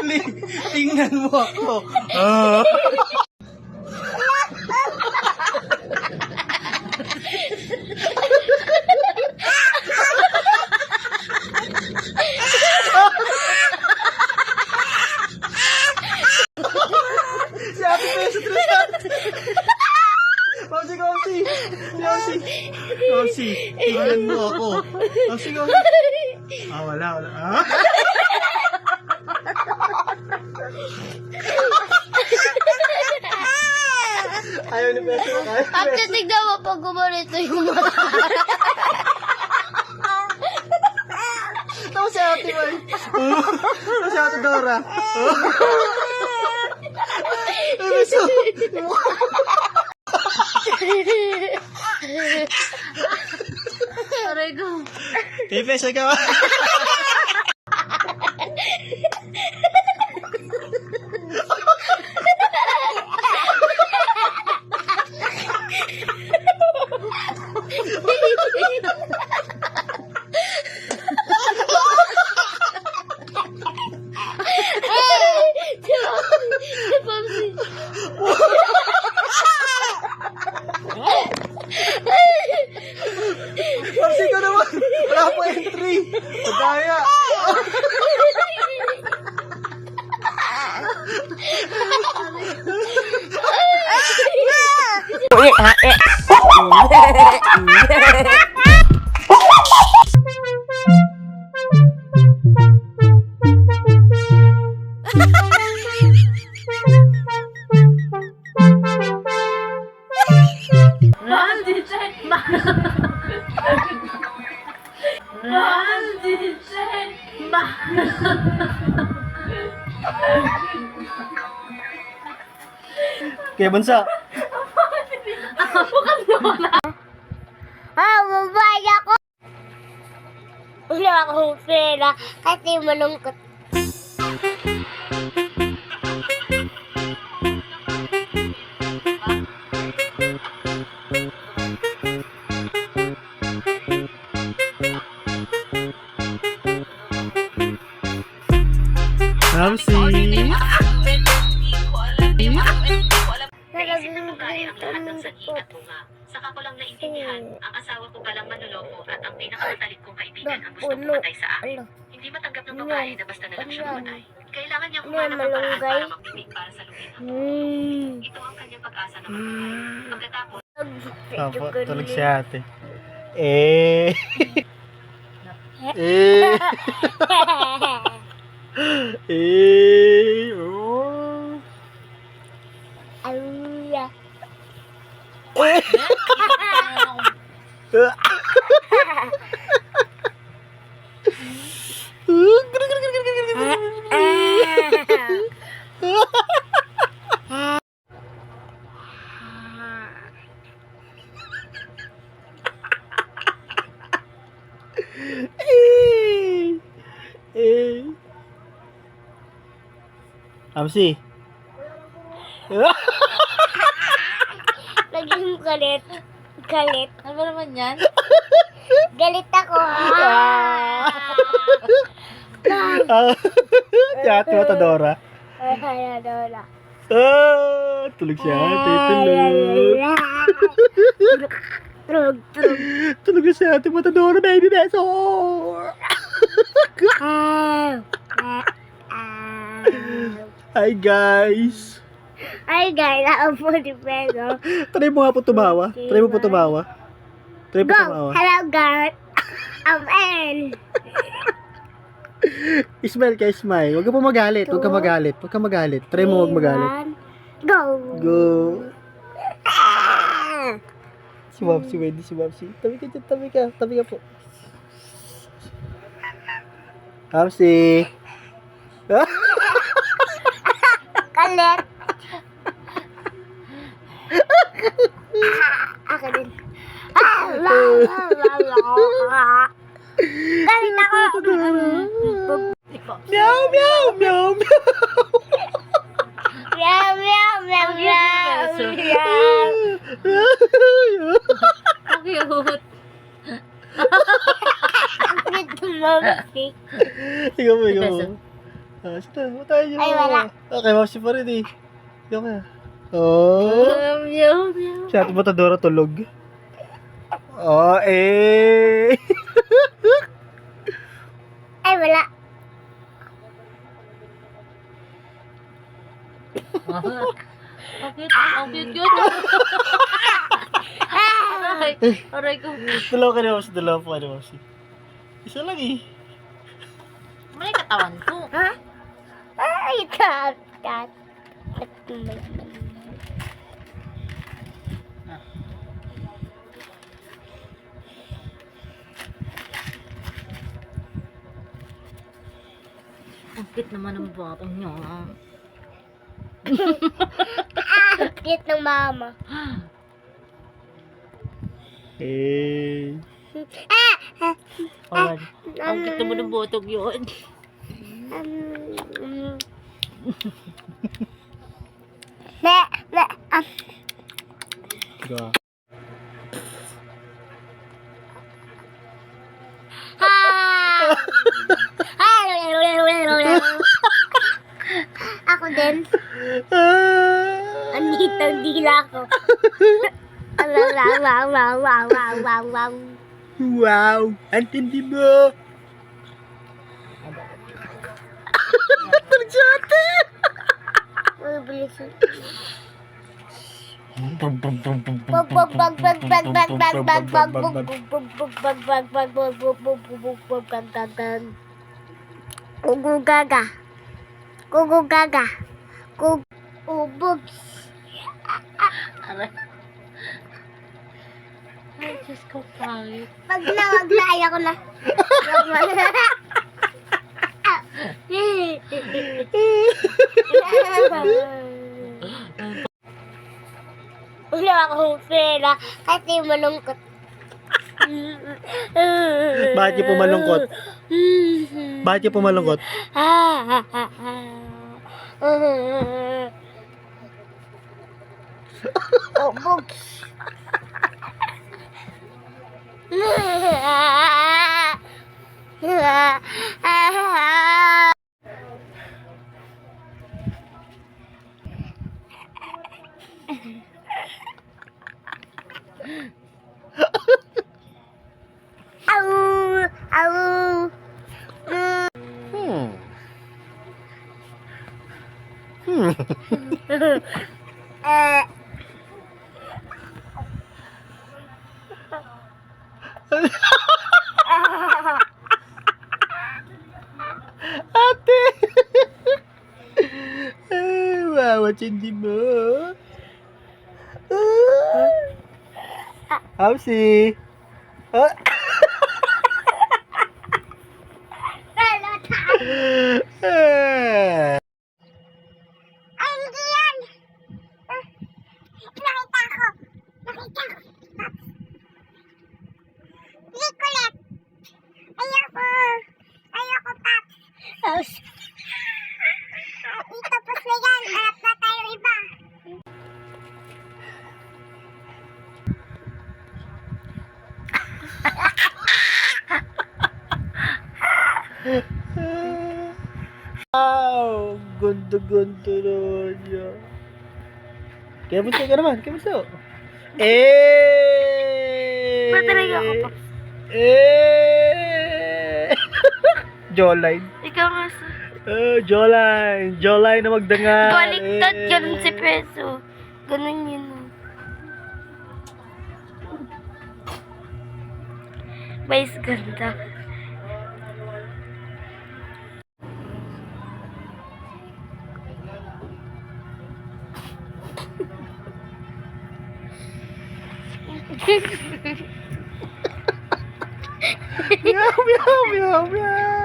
Actually, tingnan mo ako. Ah. Si Ate Beso Tristan. Kamsi, kamsi. Kamsi. Kamsi, tingnan mo ako. Kamsi, kamsi. Ah, wala. Ah? Ayaw ni Beso. Ate, tignan mo pag gumarito yung mata. Tapos si Ate May. Tapos si Ate Dora. Beso. Aray ko. Beso ka ba? Kamsi ko naman. Wala po entry. Pagkaya. Kaya bansa. Babay ako. Wala akong pera kasi malungkot. Kamsi. Saka ko lang naintindihan, ang asawa ko palang manloloko at ang pinakamatalik kong kaibigan ang gusto pumatay sa akin. Hindi matanggap ng babae na basta na lang siya pumatay. Kailangan niyang humanap ng paraan para magpipig para sa lumin. Ito ang kanyang pag-asa na magpapay. Pagkatapos, Opo, tulog si Ate. Eh. Eh. Eh. Oh. Aluya. Kamsi. Naging galit. Galit. ano ba naman yan? Galit ako. Si Ate Matadora. Ay, Dora. Ah, tulog si Ate. Tulog. Trug, trug. Tulog na si Ate Matadora, baby beso. Hi guys. Ay, guys, ako di peso. Try mo nga po tumawa. Try mo po tumawa. Try po Go! tumawa. Hello, guys. I'm in. Smile ka, smile. Huwag ka po magalit. Huwag ka magalit. Huwag ka magalit. Try mo huwag magalit. Go! Go. Si Wapsi, Wendy, si Wapsi. Tabi ka dyan, tabi ka. Tabi ka po. Wapsi. Galit. Ako din. Galit ako. Meow, meow, meow, meow. Meow, meow, meow, meow. Ang cute. Ang cute mo, Mami. Ikaw mo, ikaw mo. Sino? Tayo. Ay, wala. Okay, mausi pa rin eh. Yung ka. Oh. Meow, meow. Si Ate Matadora tulog. Oh, eh. Ay, wala. Ang cute. Aray ko. Dalawa ka ni Mausi, dalawa po ka ni Mausi. Isa lang eh. May katawan ko. Ha? Ay, cat. Ang cute naman ng batang niya. Cute ng mama. Eh. Awan. Ang cute naman ng botog yun. Ne, ne, Go. Ako din. Anitang dila ko. Wow. Wow. Ang tindi mo. Tulog si ate. Bilis. Gugugaga. Ubog. Aray. Ay, Diyos ko, pangit. Pag nawag na, ayoko na. Wala akong pera kasi malungkot. Bakit niyo po malungkot? Bakit niyo po malungkot? Ubog. Au. Ate! Wow, tindi mo. Howsy? Ay, hindi yan. Nakita ko. Nicolette. Ayoko, Paps. Tapos na yan. Hanap na tayo iba. Wow! Gundo-gundo naman niya. Kaya bunso ka naman, kaya bunso. Eh! Patalaga ako, Paps. Eh! Jawline. Ikaw nga sa... Jawline. Jawline na magdangal. Baliktad, ganun si Peso. Ganun yun. Mas ganda. Meow, meow, meow, meow.